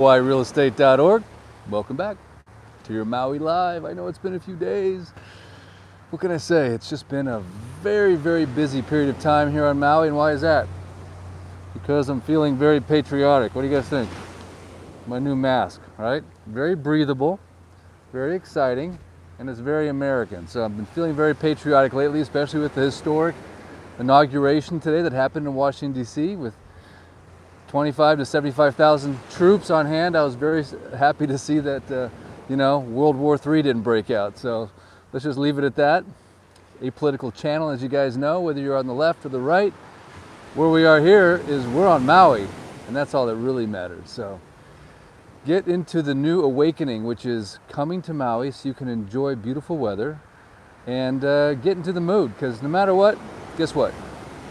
HawaiiRealEstate.org. Welcome back to your Maui Live. I know it's been a few days. What can I say? It's just been a very, very busy period of time here on Maui. And why is that? Because I'm feeling very patriotic. What do you guys think? My new mask, right? Very breathable, very exciting, and it's very American. So I've been feeling very patriotic lately, especially with the historic inauguration today that happened in Washington, D.C. with 25 to 75,000 troops on hand. I was very happy to see that, World War III didn't break out. So let's just leave it at that. A political channel, as you guys know, whether you're on the left or the right. Where we are here is we're on Maui, and that's all that really matters. So get into the new awakening, which is coming to Maui so you can enjoy beautiful weather and get into the mood, because no matter what, guess what?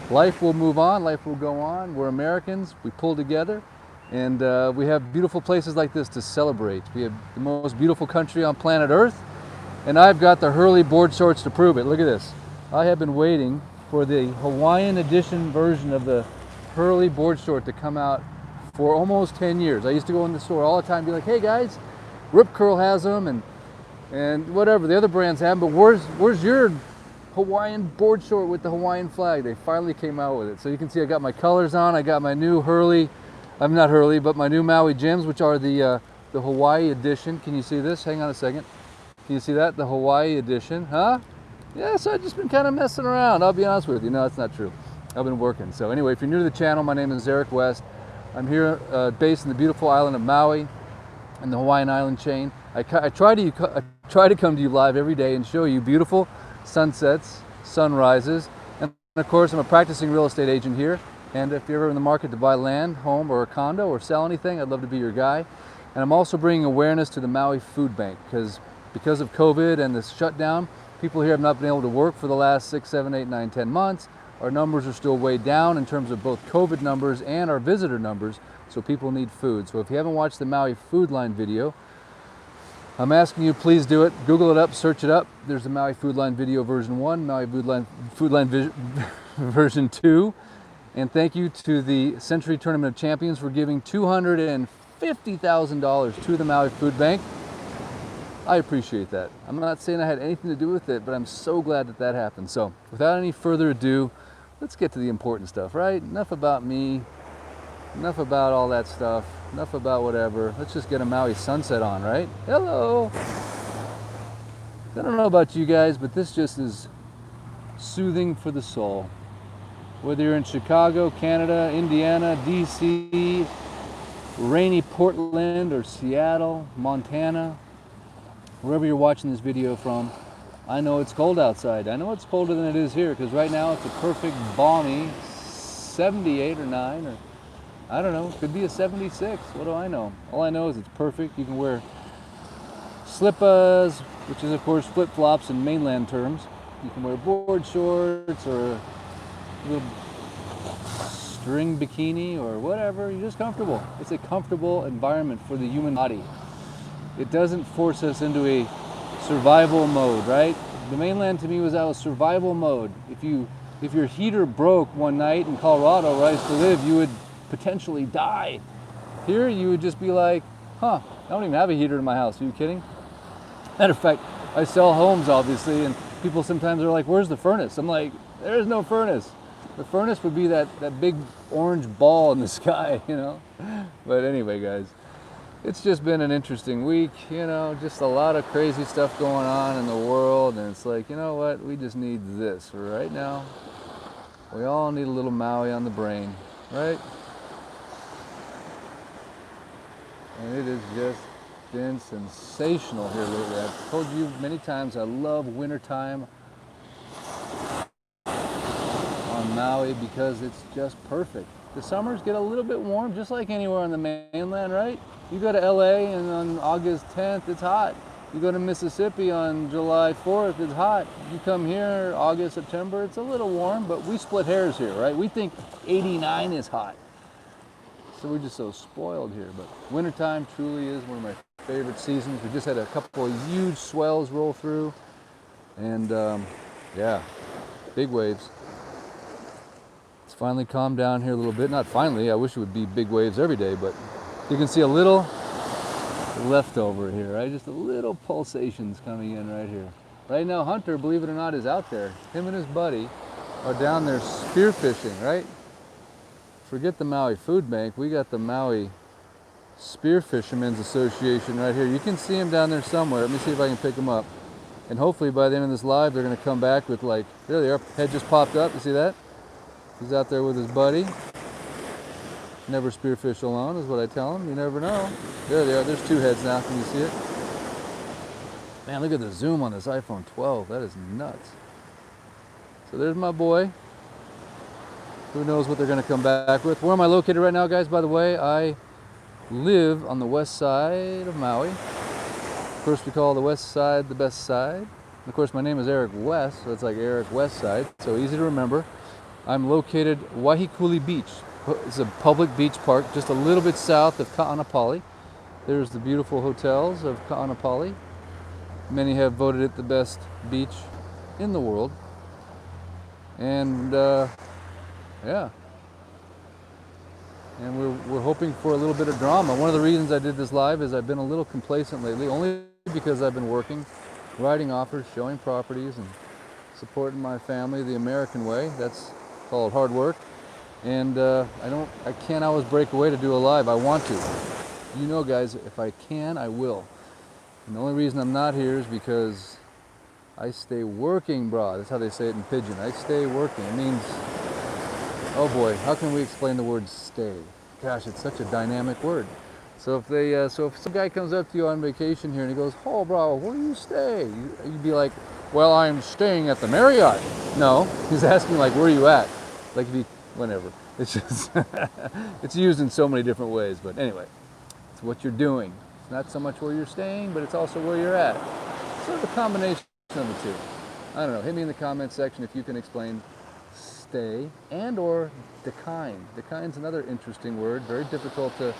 Life will move on, life will go on. We're Americans, we pull together, and we have beautiful places like this to celebrate. We have the most beautiful country on planet Earth, and I've got the Hurley board shorts to prove it. Look at this. I have been waiting for the Hawaiian edition version of the Hurley board short to come out for almost 10 years. I used to go in the store all the time and be like, hey guys, Rip Curl has them and whatever, the other brands have them, but where's your Hawaiian board short with the Hawaiian flag? They finally came out with it. So you can see I got my colors on. I got my new Hurley, I'm not Hurley, but my new Maui Gems, which are the Hawaii edition. Can you see this? Hang on a second. Can you see that? The Hawaii edition, huh? Yeah, so I've just been kind of messing around. I'll be honest with you. No, it's not true. I've been working. So anyway, if you're new to the channel, my name is Eric West. I'm here based in the beautiful island of Maui in the Hawaiian island chain. I try to come to you live every day and show you beautiful sunsets, sunrises, and of course I'm a practicing real estate agent here, and if you're ever in the market to buy land, home, or a condo, or sell anything, I'd love to be your guy. And I'm also bringing awareness to the Maui Food Bank, because of COVID and this shutdown, people here have not been able to work for the last 6, 7, 8, 9, 10 months. Our numbers are still way down in terms of both COVID numbers and our visitor numbers, so people need food. So if you haven't watched the Maui Food Line video, I'm asking you, please do it. Google it up, search it up. There's the Maui Food Line video version 1, Maui Food Line version 2. And thank you to the Century Tournament of Champions for giving $250,000 to the Maui Food Bank. I appreciate that. I'm not saying I had anything to do with it, but I'm so glad that that happened. So without any further ado, let's get to the important stuff, right? Enough about me, enough about all that stuff. Enough about whatever. Let's just get a Maui sunset on, right? Hello! I don't know about you guys, but this just is soothing for the soul. Whether you're in Chicago, Canada, Indiana, DC, rainy Portland, or Seattle, Montana, wherever you're watching this video from, I know it's cold outside. I know it's colder than it is here, because right now it's a perfect balmy 78 or 9 or I don't know, it could be a 76, what do I know? All I know is it's perfect. You can wear slippas, which is of course flip-flops in mainland terms. You can wear board shorts or a little string bikini or whatever, you're just comfortable. It's a comfortable environment for the human body. It doesn't force us into a survival mode, right? The mainland to me was out of survival mode. If your heater broke one night in Colorado where I used to live, you would potentially die. Here you would just be like, I don't even have a heater in my house. Are you kidding? Matter of fact, I sell homes obviously, and people sometimes are like, where's the furnace? I'm like, there's no furnace. The furnace would be that big orange ball in the sky, But anyway, guys, it's just been an interesting week, just a lot of crazy stuff going on in the world, and it's like, you know what, we just need this right now. We all need a little Maui on the brain, right? And it has just been sensational here lately. I've told you many times I love wintertime on Maui because it's just perfect. The summers get a little bit warm, just like anywhere on the mainland, right? You go to LA and on August 10th, it's hot. You go to Mississippi on July 4th, it's hot. You come here August, September, it's a little warm, but we split hairs here, right? We think 89 is hot. So we're just so spoiled here, but wintertime truly is one of my favorite seasons. We just had a couple of huge swells roll through, and yeah, big waves. It's finally calmed down here a little bit. Not finally, I wish it would be big waves every day, but you can see a little leftover here, right? Just a little pulsations coming in right here. Right now, Hunter, believe it or not, is out there. Him and his buddy are down there spearfishing, right? Forget the Maui Food Bank. We got the Maui Spear Fishermen's Association right here. You can see him down there somewhere. Let me see if I can pick him up. And hopefully by the end of this live, they're going to come back with like, there they are. Head just popped up. You see that? He's out there with his buddy. Never spearfish alone is what I tell him. You never know. There they are. There's two heads now. Can you see it? Man, look at the zoom on this iPhone 12. That is nuts. So there's my boy. Who knows what they're going to come back with. Where am I located right now, guys? By the way, I live on the west side of Maui. Of course, we call the west side the best side. And of course, my name is Eric West, so it's like Eric West Side. So easy to remember. I'm located Wahikuli Beach. It's a public beach park just a little bit south of Ka'anapali. There's the beautiful hotels of Ka'anapali. Many have voted it the best beach in the world. And yeah. And we're hoping for a little bit of drama. One of the reasons I did this live is I've been a little complacent lately, only because I've been working, writing offers, showing properties, and supporting my family the American way. That's called hard work. And I can't always break away to do a live. I want to. You know, guys, if I can, I will. And the only reason I'm not here is because I stay working, brah. That's how they say it in Pidgin. I stay working. It means, oh boy, how can we explain the word stay? Gosh, it's such a dynamic word. So if some guy comes up to you on vacation here and he goes, oh, bro, where do you stay? You'd be like, well, I'm staying at the Marriott. No, he's asking like, where are you at? Like if he, whenever. It's just, it's used in so many different ways. But anyway, it's what you're doing. It's not so much where you're staying, but it's also where you're at. Sort of a combination of the two. I don't know. Hit me in the comment section if you can explain stay and or decline. Decine's another interesting word. Very difficult to,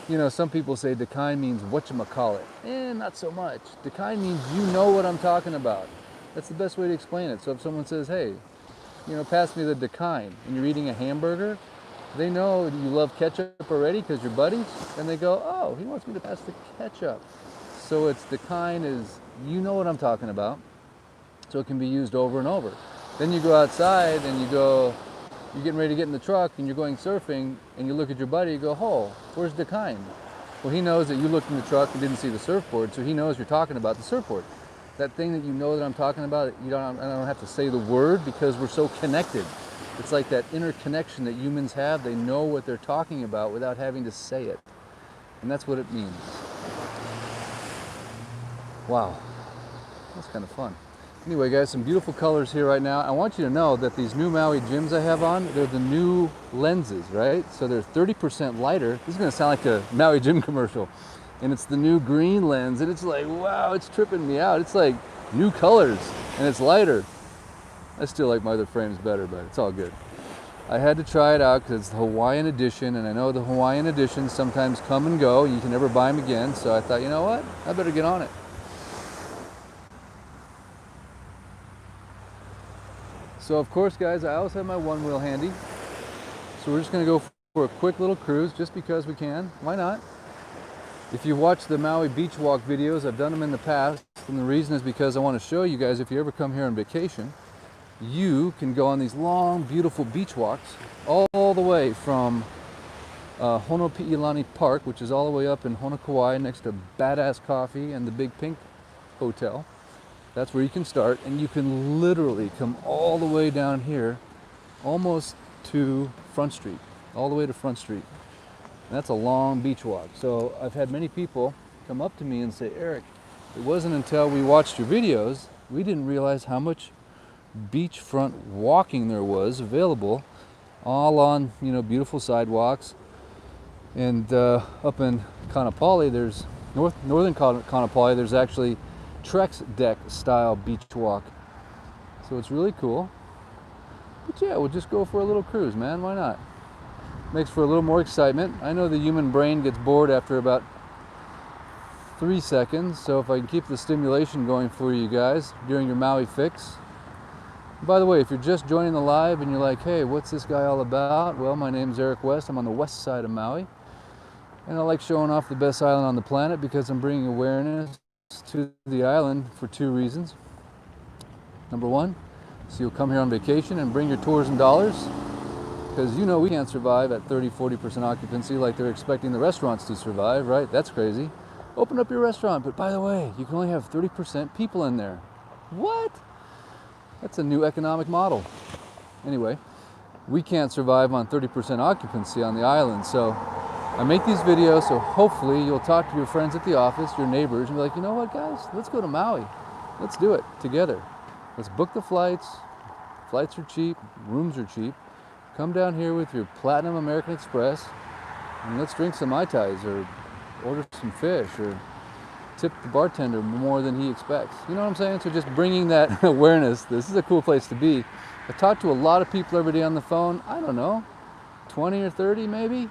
you know, some people say decline means whatchamacallit. Not so much. Decline means you know what I'm talking about. That's the best way to explain it. So if someone says, hey, you know, pass me the decline, and you're eating a hamburger, they know you love ketchup already because you're buddies, and they go, oh, he wants me to pass the ketchup. So it's decline is, you know what I'm talking about, so it can be used over and over. Then you go outside and you're getting ready to get in the truck and you're going surfing and you look at your buddy, you go, oh, where's decline? Well, he knows that you looked in the truck and didn't see the surfboard, so he knows you're talking about the surfboard. That thing that you know that I'm talking about, I don't have to say the word because we're so connected. It's like that interconnection that humans have. They know what they're talking about without having to say it. And that's what it means. Wow, that's kind of fun. Anyway, guys, some beautiful colors here right now. I want you to know that these new Maui gyms I have on, they're the new lenses, right? So they're 30% lighter. This is going to sound like a Maui gym commercial. And it's the new green lens, and it's like, wow, it's tripping me out. It's like new colors, and it's lighter. I still like my other frames better, but it's all good. I had to try it out because it's the Hawaiian edition, and I know the Hawaiian editions sometimes come and go. You can never buy them again, so I thought, you know what? I better get on it. So, of course, guys, I always have my one wheel handy. So we're just going to go for a quick little cruise just because we can. Why not? If you watch the Maui beach walk videos, I've done them in the past, and the reason is because I want to show you guys, if you ever come here on vacation, you can go on these long, beautiful beach walks all the way from Honopi'ilani Park, which is all the way up in Honokauai next to Badass Coffee and the Big Pink Hotel. That's where you can start, and you can literally come all the way down here, almost to Front Street, all the way to Front Street. And that's a long beach walk. So I've had many people come up to me and say, Eric, it wasn't until we watched your videos, we didn't realize how much beachfront walking there was available, all on, you know, beautiful sidewalks. And up in Kaanapali, there's northern Kaanapali, there's actually Trex deck style beach walk. So it's really cool. But yeah, we'll just go for a little cruise, man. Why not? Makes for a little more excitement. I know the human brain gets bored after about 3 seconds, so if I can keep the stimulation going for you guys during your Maui fix. By the way, if you're just joining the live and you're like, hey, what's this guy all about? Well, my name's Eric West. I'm on the west side of Maui. And I like showing off the best island on the planet because I'm bringing awareness to the island for two reasons. Number one, so you'll come here on vacation and bring your tourism dollars, because you know we can't survive at 30-40% occupancy like they're expecting the restaurants to survive, right? That's crazy. Open up your restaurant, but by the way, you can only have 30% people in there. What? That's a new economic model. Anyway, we can't survive on 30% occupancy on the island, so I make these videos so hopefully you'll talk to your friends at the office, your neighbors, and be like, you know what, guys, let's go to Maui. Let's do it together. Let's book the flights. Flights are cheap, rooms are cheap. Come down here with your Platinum American Express and let's drink some Mai Tais or order some fish or tip the bartender more than he expects. You know what I'm saying? So just bringing that awareness. This is a cool place to be. I talk to a lot of people every day on the phone. I don't know, 20 or 30 maybe.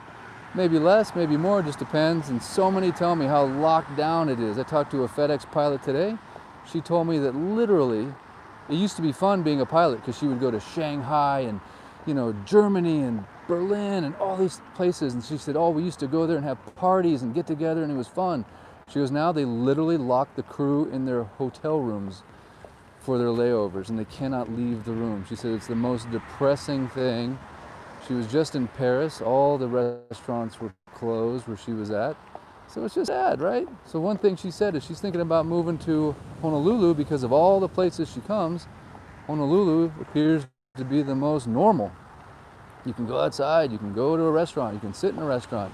Maybe less, maybe more, just depends. And so many tell me how locked down it is. I talked to a FedEx pilot today. She told me that literally, it used to be fun being a pilot because she would go to Shanghai and, you know, Germany and Berlin and all these places. And she said, oh, we used to go there and have parties and get together and it was fun. She goes, now they literally lock the crew in their hotel rooms for their layovers and they cannot leave the room. She said it's the most depressing thing. She was just in Paris. All the restaurants were closed where she was at. So it's just sad, right? So one thing she said is she's thinking about moving to Honolulu because of all the places she comes. Honolulu appears to be the most normal. You can go outside, you can go to a restaurant, you can sit in a restaurant.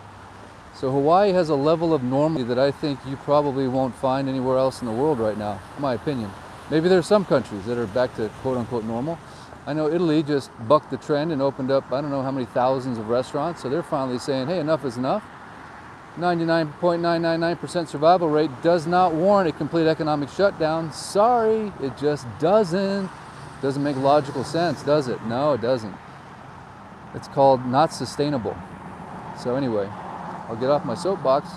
So Hawaii has a level of normalcy that I think you probably won't find anywhere else in the world right now, in my opinion. Maybe there's some countries that are back to quote-unquote normal. I know Italy just bucked the trend and opened up, I don't know how many thousands of restaurants, so they're finally saying, hey, enough is enough. 99.999% survival rate does not warrant a complete economic shutdown. Sorry, it just doesn't. Doesn't make logical sense, does it? No, it doesn't. It's called not sustainable. So anyway, I'll get off my soapbox,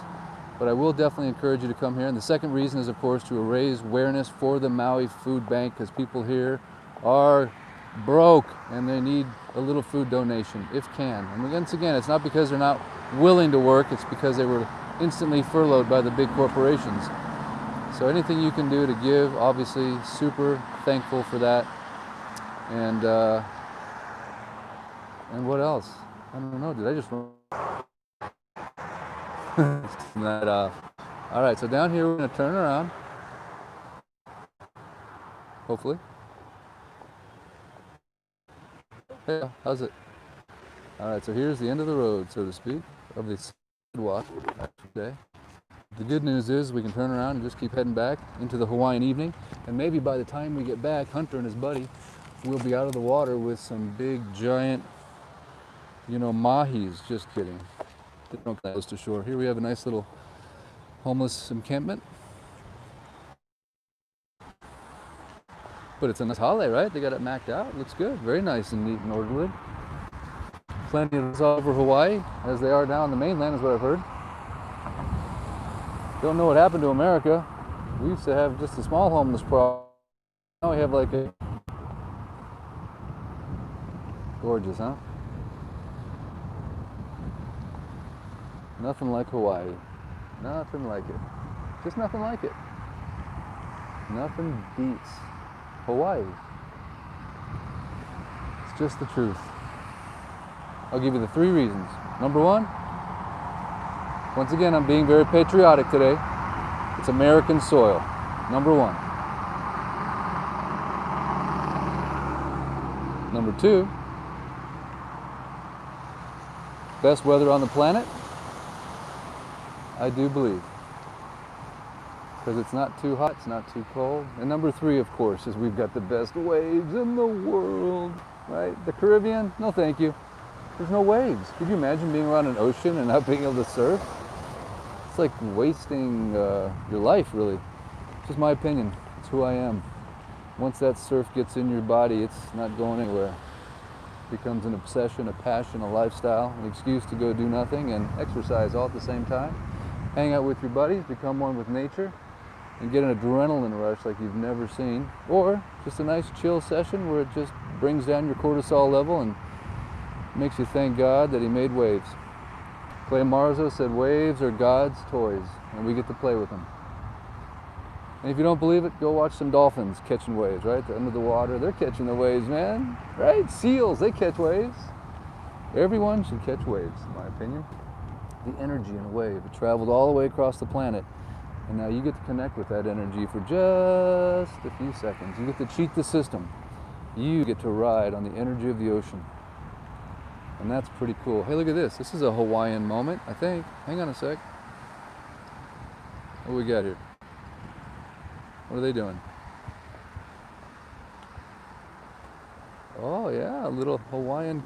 but I will definitely encourage you to come here. And the second reason is, of course, to raise awareness for the Maui Food Bank, because people here are broke and they need a little food donation if can. And once again, it's not because they're not willing to work, it's because they were instantly furloughed by the big corporations. So anything you can do to give, obviously super thankful for that. And what else? I don't know, did I just turn that off? All right, so down here we're gonna turn around, hopefully. Hey, how's it? All right, so here's the end of the road, so to speak, of the sidewalk today. The good news is we can turn around and just keep heading back into the Hawaiian evening. And maybe by the time we get back, Hunter and his buddy will be out of the water with some big, giant, you know, mahis. Just kidding. They don't come close to shore. Here we have a nice little homeless encampment. But it's a nice holiday, right? They got it macked out. It looks good. Very nice and neat and orderly. Plenty of us all over Hawaii, as they are down on the mainland, is what I've heard. Don't know what happened to America. We used to have just a small homeless problem. Now we have like a... Gorgeous, huh? Nothing like Hawaii. Nothing like it. Just nothing like it. Nothing beats Hawaii. It's just the truth. I'll give you the three reasons. Number one, once again, I'm being very patriotic today. It's American soil. Number one. Number two, best weather on the planet, I do believe. Because it's not too hot, it's not too cold. And number three, of course, is we've got the best waves in the world, right? The Caribbean, no thank you. There's no waves. Could you imagine being around an ocean and not being able to surf? It's like wasting your life, really. It's just my opinion. It's who I am. Once that surf gets in your body, it's not going anywhere. It becomes an obsession, a passion, a lifestyle, an excuse to go do nothing and exercise all at the same time. Hang out with your buddies, become one with nature, and get an adrenaline rush like you've never seen. Or just a nice chill session where it just brings down your cortisol level and makes you thank God that He made waves. Clay Marzo said waves are God's toys, and we get to play with them. And if you don't believe it, go watch some dolphins catching waves, right? They're under the water, they're catching the waves, man, right? Seals, they catch waves. Everyone should catch waves, in my opinion. The energy in a wave, it traveled all the way across the planet, and now you get to connect with that energy for just a few seconds. You get to cheat the system. You get to ride on the energy of the ocean. And that's pretty cool. Hey, look at this. This is a Hawaiian moment, I think. Hang on a sec. What do we got here? What are they doing? Oh yeah, a little Hawaiian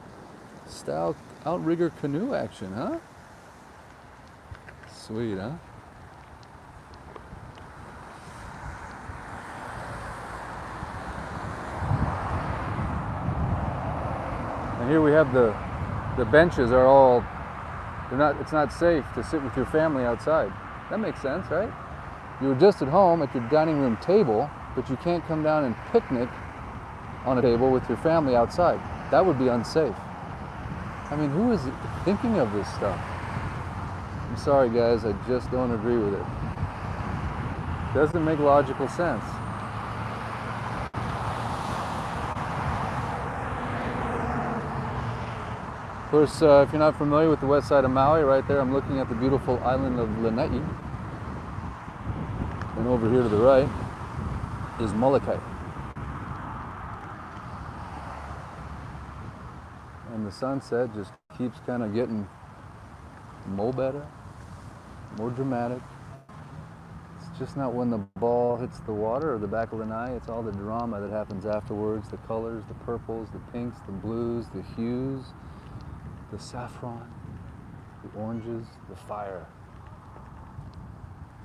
style outrigger canoe action, huh? Sweet, huh? And here we have the benches are all, it's not safe to sit with your family outside. That makes sense, right? You were just at home at your dining room table, but you can't come down and picnic on a table with your family outside. That would be unsafe. I mean, who is thinking of this stuff? I'm sorry guys, I just don't agree with it. Doesn't make logical sense. Of course, if you're not familiar with the west side of Maui, right there I'm looking at the beautiful island of Lanai. And over here to the right is Molokai. And the sunset just keeps kind of getting more better, more dramatic. It's just not when the ball hits the water or the back of Lanai, it's all the drama that happens afterwards, the colors, the purples, the pinks, the blues, the hues, the saffron, the oranges, the fire.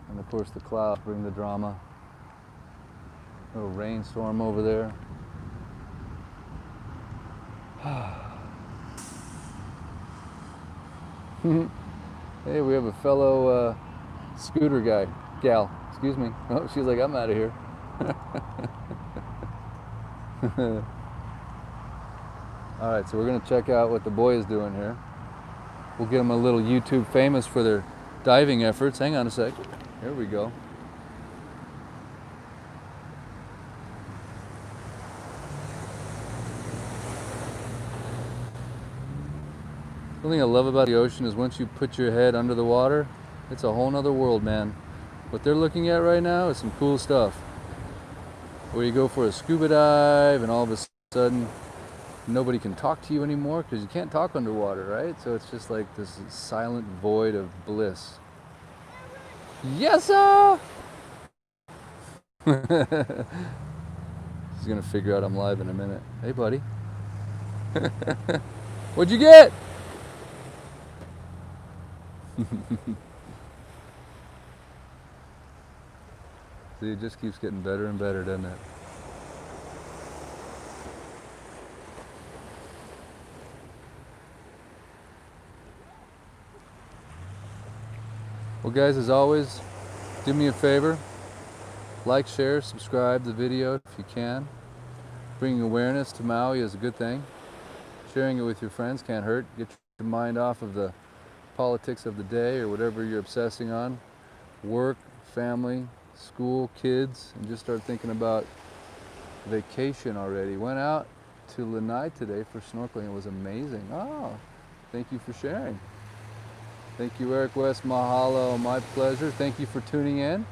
And of course the clouds bring the drama. Little rainstorm over there. Hey, we have a fellow scooter gal, excuse me. Oh, she's like, I'm out of here. All right, so we're gonna check out what the boy is doing here. We'll get them a little YouTube famous for their diving efforts. Hang on a sec. Here we go. The thing I love about the ocean is once you put your head under the water, it's a whole nother world, man. What they're looking at right now is some cool stuff. Where you go for a scuba dive and all of a sudden nobody can talk to you anymore because you can't talk underwater, right? So it's just like this silent void of bliss. Yes, sir! She's gonna figure out I'm live in a minute. Hey, buddy. What'd you get? See, it just keeps getting better and better, doesn't it? Well guys, as always, do me a favor, like, share, subscribe the video if you can. Bringing awareness to Maui is a good thing. Sharing it with your friends can't hurt. Get your mind off of the politics of the day or whatever you're obsessing on. Work, family, school, kids, and just start thinking about vacation already. Went out to Lanai today for snorkeling. It was amazing. Oh, thank you for sharing. Thank you, Eric West. Mahalo. My pleasure. Thank you for tuning in.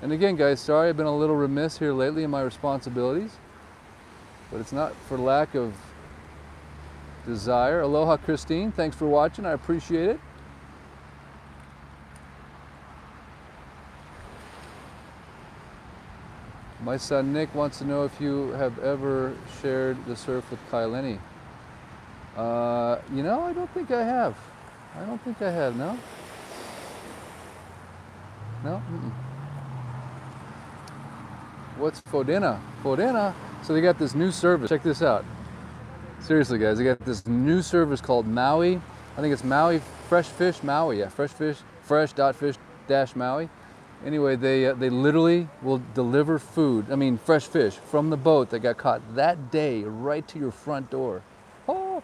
And again, guys, sorry I've been a little remiss here lately in my responsibilities, but it's not for lack of desire. Aloha, Christine. Thanks for watching. I appreciate it. My son Nick wants to know if you have ever shared the surf with Kaileni. You know, I don't think I have. I don't think I have, no? No? Mm-mm. What's Fodena? Fodena? So they got this new service. Check this out. Seriously, guys, they got this new service called Maui. I think it's Maui Fresh Fish Maui. Yeah, Fresh Fish, fresh.fish-Maui. Anyway, they literally will deliver food, I mean fresh fish, from the boat that got caught that day right to your front door. Oh,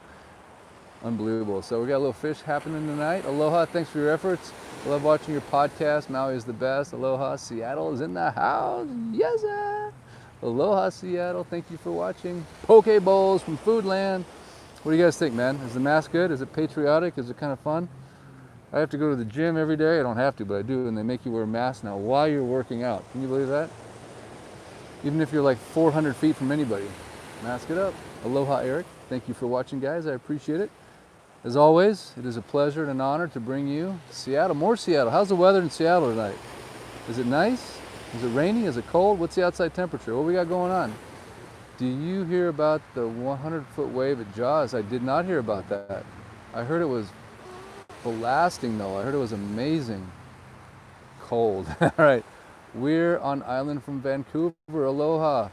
Unbelievable. So we got a little fish happening tonight. Aloha, thanks for your efforts. I love watching your podcast. Maui is the best. Aloha, Seattle is in the house. Yes, sir. Aloha, Seattle. Thank you for watching. Poke bowls from Foodland. What do you guys think, man? Is the mask good? Is it patriotic? Is it kind of fun? I have to go to the gym every day. I don't have to, but I do, and they make you wear a mask now while you're working out. Can you believe that? Even if you're like 400 feet from anybody. Mask it up. Aloha, Eric. Thank you for watching, guys. I appreciate it. As always, it is a pleasure and an honor to bring you Seattle, more Seattle. How's the weather in Seattle tonight? Is it nice? Is it rainy? Is it cold? What's the outside temperature? What we got going on? Do you hear about the 100-foot wave at Jaws? I did not hear about that. I heard it was blasting though. I heard it was amazing. Cold. All right. We're on island from Vancouver. Aloha.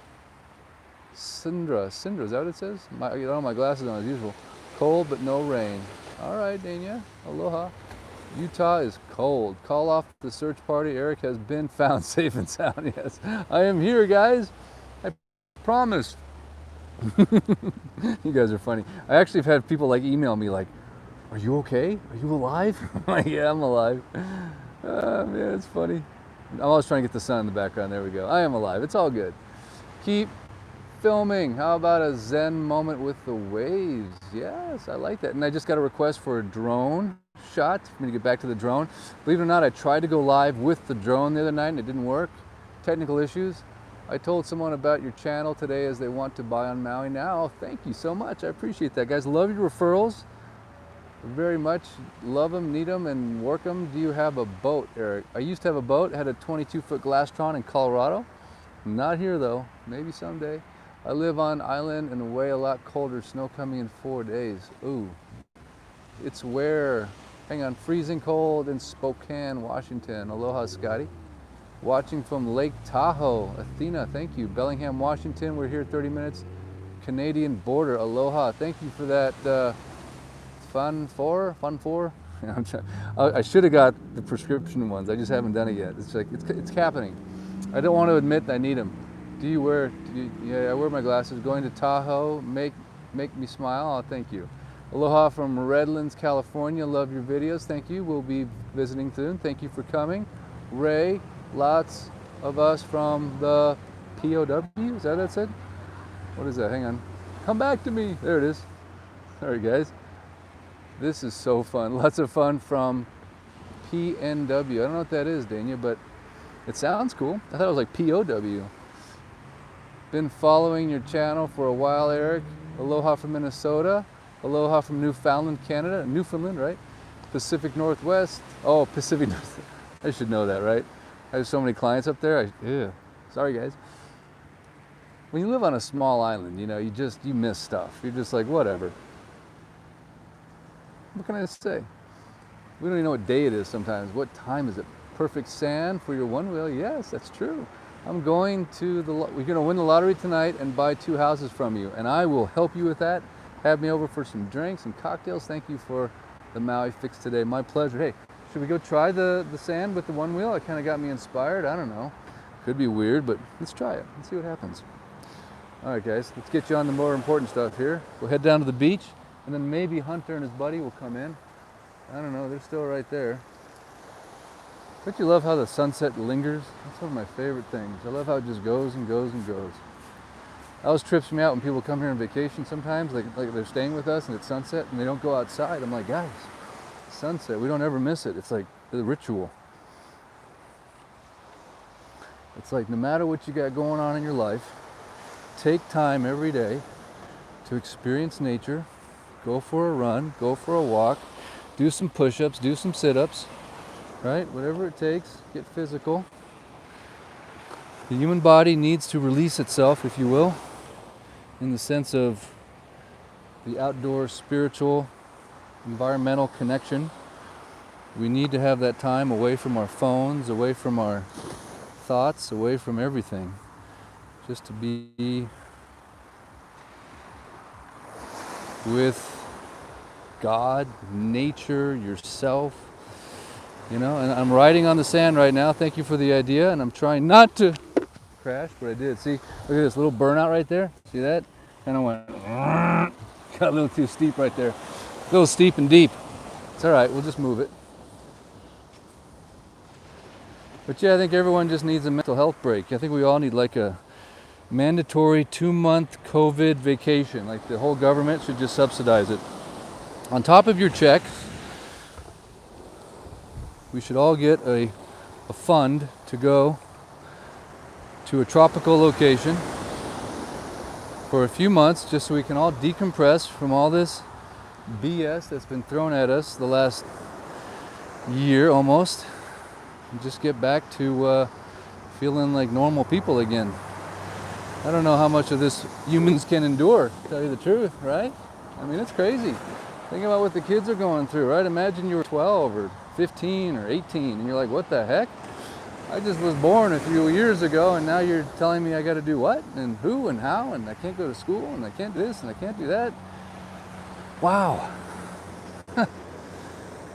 Sindra, is that what it says? I don't have my glasses on as usual. Cold but no rain. All right, Dania. Aloha. Utah is cold. Call off the search party. Eric has been found safe and sound. Yes, I am here, guys. I promise. You guys are funny. I actually have had people like email me like, "Are you okay? Are you alive?" I'm like, "Yeah, I'm alive." Man, it's funny. I'm always trying to get the sun in the background. There we go. I am alive. It's all good. Keep filming. How about a zen moment with the waves? Yes, I like that. And I just got a request for a drone shot for me to get back to the drone. Believe it or not, I tried to go live with the drone the other night and it didn't work. Technical issues. I told someone about your channel today as they want to buy on Maui now. Thank you so much. I appreciate that, guys. Love your referrals. Very much. Love them, need them, and work them. Do you have a boat, Eric? I used to have a boat. I had a 22-foot Glastron in Colorado. Not here, though. Maybe someday. I live on island and way a lot colder. Snow coming in 4 days. Ooh. It's where? Hang on. Freezing cold in Spokane, Washington. Aloha, Scotty. Watching from Lake Tahoe. Athena, thank you. Bellingham, Washington. We're here 30 minutes. Canadian border. Aloha. Thank you for that. Fun four. I should have got the prescription ones. I just haven't done it yet. It's like it's happening. I don't want to admit I need them. Do you wear? Yeah, I wear my glasses. Going to Tahoe make me smile. Oh, thank you. Aloha from Redlands, California. Love your videos. Thank you. We'll be visiting soon. Thank you for coming. Ray, lots of us from the POW. Is that what it said? What is that? Hang on. Come back to me. There it is. All right, guys. This is so fun. Lots of fun from PNW. I don't know what that is, Dania, but it sounds cool. I thought it was like POW. Been following your channel for a while, Eric. Aloha from Minnesota. Aloha from Newfoundland, Canada. Newfoundland, right? Pacific Northwest. Oh, Pacific Northwest. I should know that, right? I have so many clients up there. Yeah. Sorry, guys. When you live on a small island, you know, you miss stuff. You're just like, whatever. What can I say? We don't even know what day it is sometimes. What time is it? Perfect sand for your one wheel? Yes, that's true. I'm going to we're going to win the lottery tonight and buy 2 houses from you. And I will help you with that. Have me over for some drinks and cocktails. Thank you for the Maui fix today. My pleasure. Hey, should we go try the sand with the one wheel? It kind of got me inspired. I don't know. Could be weird, but let's try it. Let's see what happens. All right, guys, let's get you on the more important stuff here. We'll head down to the beach. And then maybe Hunter and his buddy will come in. I don't know, they're still right there. Don't you love how the sunset lingers? That's one of my favorite things. I love how it just goes and goes and goes. It always trips me out when people come here on vacation sometimes, like they're staying with us and it's sunset and they don't go outside. I'm like, guys, sunset, we don't ever miss it. It's like the ritual. It's like no matter what you got going on in your life, take time every day to experience nature. Go for a run, go for a walk, do some push-ups, do some sit-ups, right? Whatever it takes, get physical. The human body needs to release itself, if you will, in the sense of the outdoor spiritual, environmental connection. We need to have that time away from our phones, away from our thoughts, away from everything, just to be with God, nature, yourself, you know. And I'm riding on the sand right now. Thank you for the idea, and I'm trying not to crash, but I did. See, look at this little burnout right there. See that? And I went, got a little too steep right there. A little steep and deep. It's all right, we'll just move it. But yeah, I think everyone just needs a mental health break. I think we all need like a mandatory 2-month COVID vacation. Like the whole government should just subsidize it. On top of your check, we should all get a fund to go to a tropical location for a few months just so we can all decompress from all this BS that's been thrown at us the last year almost, and just get back to feeling like normal people again. I don't know how much of this humans can endure, to tell you the truth, right? I mean, it's crazy. Think about what the kids are going through, right? Imagine you were 12 or 15 or 18 and you're like, what the heck? I just was born a few years ago and now you're telling me I got to do what and who and how, and I can't go to school and I can't do this and I can't do that. Wow.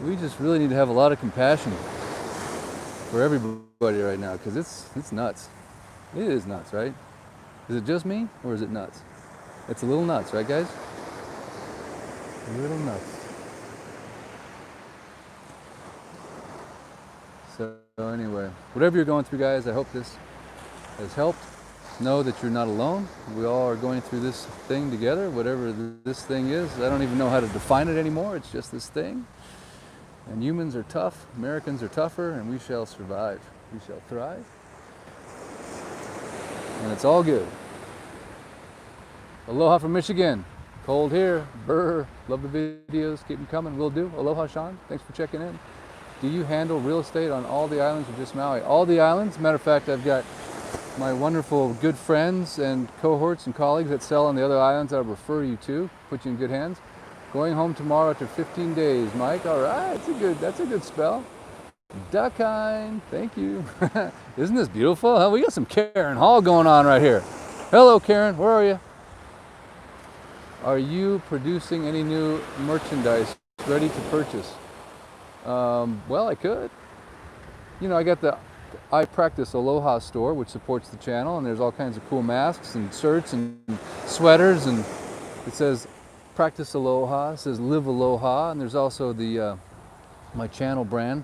We just really need to have a lot of compassion for everybody right now, because it's nuts. It is nuts, right? Is it just me or is it nuts? It's a little nuts, right guys? A little nuts. So anyway, whatever you're going through, guys, I hope this has helped. Know that you're not alone. We all are going through this thing together, whatever this thing is. I don't even know how to define it anymore. It's just this thing. And humans are tough. Americans are tougher, and we shall survive. We shall thrive. And it's all good. Aloha from Michigan. Cold here. Brr. Love the videos. Keep them coming. Will do. Aloha, Sean. Thanks for checking in. Do you handle real estate on all the islands or just Maui? All the islands. Matter of fact, I've got my wonderful good friends and cohorts and colleagues that sell on the other islands I'll refer you to. Put you in good hands. Going home tomorrow after 15 days. Mike, all right. That's a good spell. Duckine. Thank you. Isn't this beautiful? Huh? We got some Karen Hall going on right here. Hello, Karen. Where are you? Are you producing any new merchandise ready to purchase? Well, I could. You know, I got the I Practice Aloha store, which supports the channel, and there's all kinds of cool masks and shirts and sweaters, and it says Practice Aloha, it says Live Aloha, and there's also the my channel brand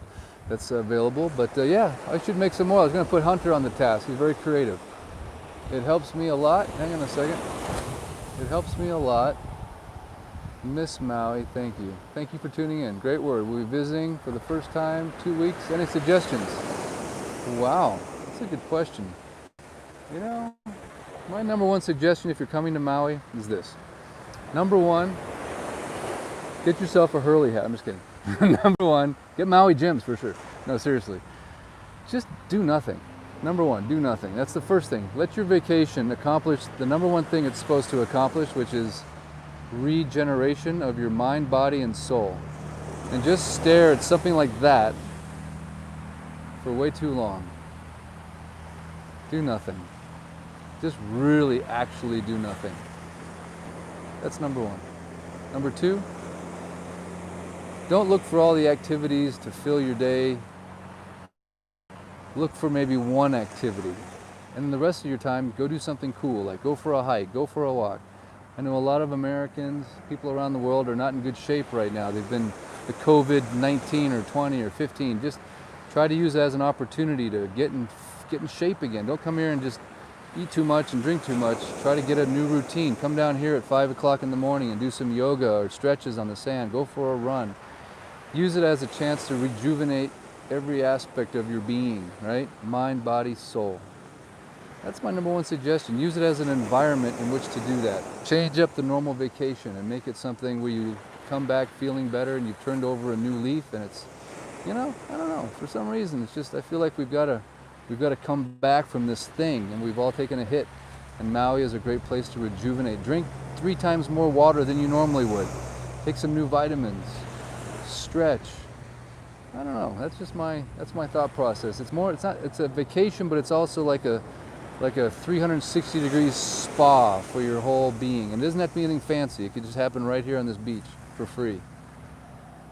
that's available. But yeah, I should make some more. I was going to put Hunter on the task. He's very creative. It helps me a lot. Hang on a second. It helps me a lot. Miss Maui, thank you. Thank you for tuning in. Great word. We'll be visiting for the first time, 2 weeks. Any suggestions? Wow, that's a good question. You know, my number one suggestion if you're coming to Maui is this. Number one, get yourself a Hurley hat. I'm just kidding. Number one, get Maui gyms for sure. No, seriously. Just do nothing. Number one, do nothing. That's the first thing. Let your vacation accomplish the number one thing it's supposed to accomplish, which is regeneration of your mind, body, and soul. And just stare at something like that for way too long. Do nothing. Just really actually do nothing. That's number one. Number two, don't look for all the activities to fill your day. Look for maybe one activity. And the rest of your time, go do something cool, like go for a hike, go for a walk. I know a lot of Americans, people around the world are not in good shape right now. They've been the COVID-19 or 20 or 15. Just try to use it as an opportunity to get in shape again. Don't come here and just eat too much and drink too much. Try to get a new routine. Come down here at 5 o'clock in the morning and do some yoga or stretches on the sand. Go for a run. Use it as a chance to rejuvenate every aspect of your being, right? Mind, body, soul. That's my number one suggestion. Use it as an environment in which to do that. Change up the normal vacation and make it something where you come back feeling better and you've turned over a new leaf, and it's, you know, I don't know, for some reason it's just, I feel like we've got to come back from this thing, and we've all taken a hit, and Maui is a great place to rejuvenate. Drink 3 times more water than you normally would. Take some new vitamins. Stretch. I don't know. That's my thought process. It's a vacation, but it's also like a 360 degrees spa for your whole being. And it doesn't have to be anything fancy. It could just happen right here on this beach for free.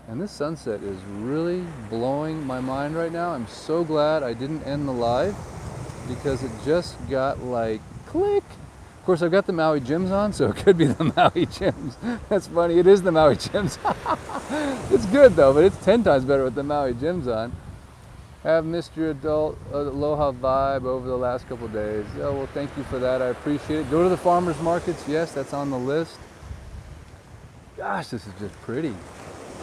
And this sunset is really blowing my mind right now. I'm so glad I didn't end the live, because it just got like click Of course, I've got the Maui gyms on, so it could be the Maui gyms. That's funny, it is the Maui gyms. It's good though, but it's 10 times better with the Maui gyms on. Have missed your adult aloha vibe over the last couple of days. Oh, well, thank you for that, I appreciate it. Go to the farmers markets, yes, that's on the list. Gosh, this is just pretty.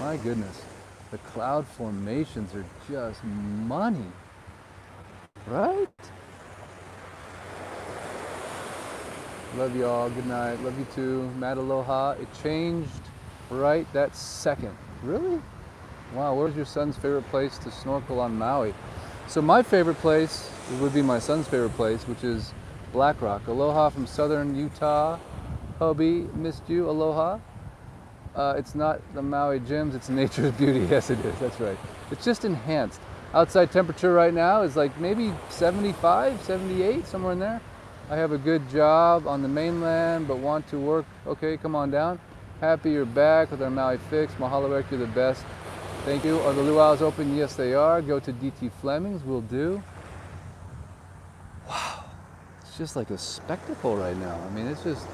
My goodness. The cloud formations are just money, right? Love you all, good night, love you too. Mad aloha, it changed right that second. Really? Wow, where's your son's favorite place to snorkel on Maui? So my favorite place would be my son's favorite place, which is Black Rock. Aloha from southern Utah. Hubby, missed you, aloha. It's not the Maui gyms, it's nature's beauty. Yes, it is, that's right. It's just enhanced. Outside temperature right now is like maybe 75, 78, somewhere in there. I have a good job on the mainland, but want to work. Okay, come on down. Happy you're back with our Maui Fix. Mahalo, Eric, you're the best. Thank you. Are the luau's open? Yes, they are. Go to DT Fleming's, will do. Wow, it's just like a spectacle right now. I mean, it's just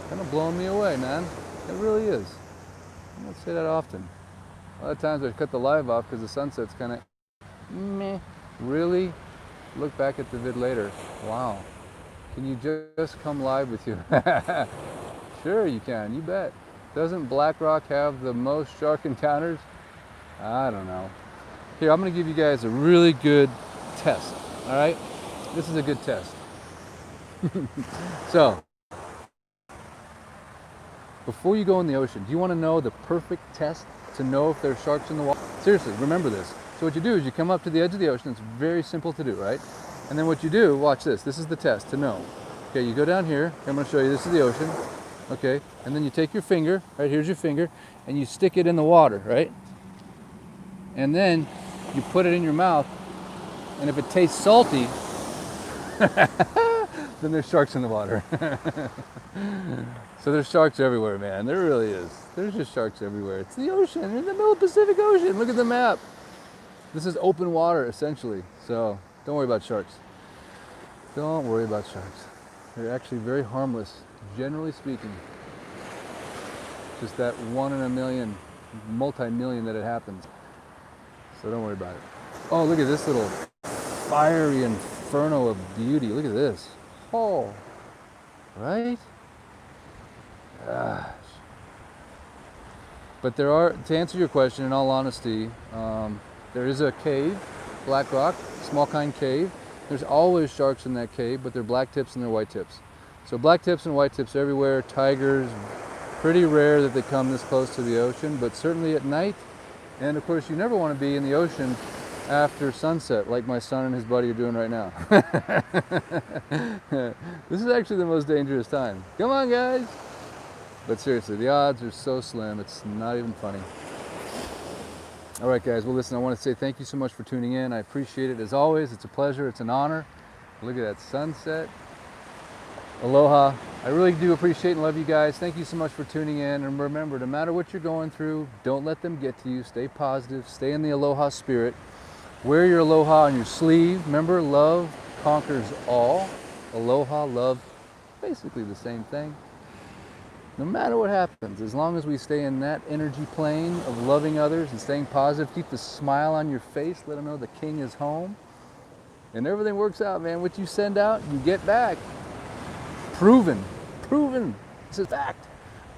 kind of blowing me away, man. It really is. I don't say that often. A lot of times I cut the live off because the sunset's kind of meh. Really? Look back at the vid later. Wow. Can you just come live with you? Sure you can, you bet. Doesn't Black Rock have the most shark encounters? I don't know. Here, I'm gonna give you guys a really good test, all right? This is a good test. So, before you go in the ocean, do you wanna know the perfect test to know if there's sharks in the water? Seriously, remember this. So what you do is you come up to the edge of the ocean. It's very simple to do, right? And then what you do, watch this. This is the test to know. Okay, you go down here. I'm gonna show you, this is the ocean. Okay, and then you take your finger, right, here's your finger, and you stick it in the water, right? And then you put it in your mouth, and if it tastes salty, then there's sharks in the water. So there's sharks everywhere, man. There really is. There's just sharks everywhere. It's the ocean. You're in the middle of the Pacific Ocean. Look at the map. This is open water, essentially. So don't worry about sharks. Don't worry about sharks. They're actually very harmless, generally speaking. Just that 1 in a million, multi-million that it happens. So don't worry about it. Oh, look at this little fiery inferno of beauty. Look at this. Oh, right? Gosh. But there are, to answer your question, in all honesty, there is a cave, Black Rock, small kind cave. There's always sharks in that cave, but they're black tips and they're white tips. So black tips and white tips everywhere, tigers, pretty rare that they come this close to the ocean, but certainly at night. And of course, you never want to be in the ocean after sunset, like my son and his buddy are doing right now. This is actually the most dangerous time. Come on, guys. But seriously, the odds are so slim, it's not even funny. All right, guys, well, listen, I want to say thank you so much for tuning in. I appreciate it. As always, it's a pleasure, it's an honor. Look at that sunset. Aloha. I really do appreciate and love you guys. Thank you so much for tuning in. And remember, no matter what you're going through, don't let them get to you. Stay positive. Stay in the aloha spirit. Wear your aloha on your sleeve. Remember, love conquers all. Aloha, love, basically the same thing. No matter what happens, as long as we stay in that energy plane of loving others and staying positive, keep the smile on your face, let them know the king is home, and everything works out, man. What you send out, you get back. Proven. It's a fact.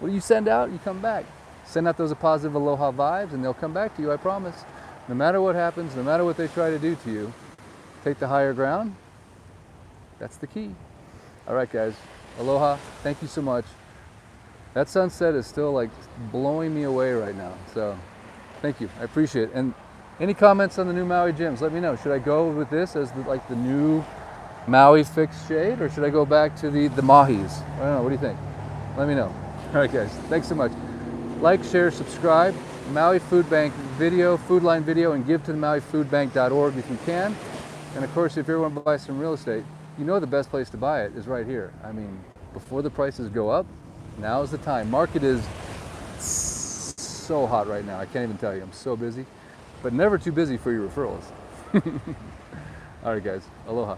What you send out, you come back. Send out those positive aloha vibes and they'll come back to you, I promise. No matter what happens, no matter what they try to do to you, take the higher ground. That's the key. All right, guys. Aloha. Thank you so much. That sunset is still like blowing me away right now. So thank you. I appreciate it. And any comments on the new Maui gyms, let me know. Should I go with this as the new Maui Fix shade, or should I go back to the Mahis? I don't know. What do you think? Let me know. All right, guys. Thanks so much. Like, share, subscribe. Maui Food Bank video, Food Line video, and give to the MauiFoodBank.org if you can. And of course, if you ever want to buy some real estate, you know the best place to buy it is right here. I mean, before the prices go up, now is the time. Market is so hot right now. I can't even tell you. I'm so busy, but never too busy for your referrals. All right, guys. Aloha.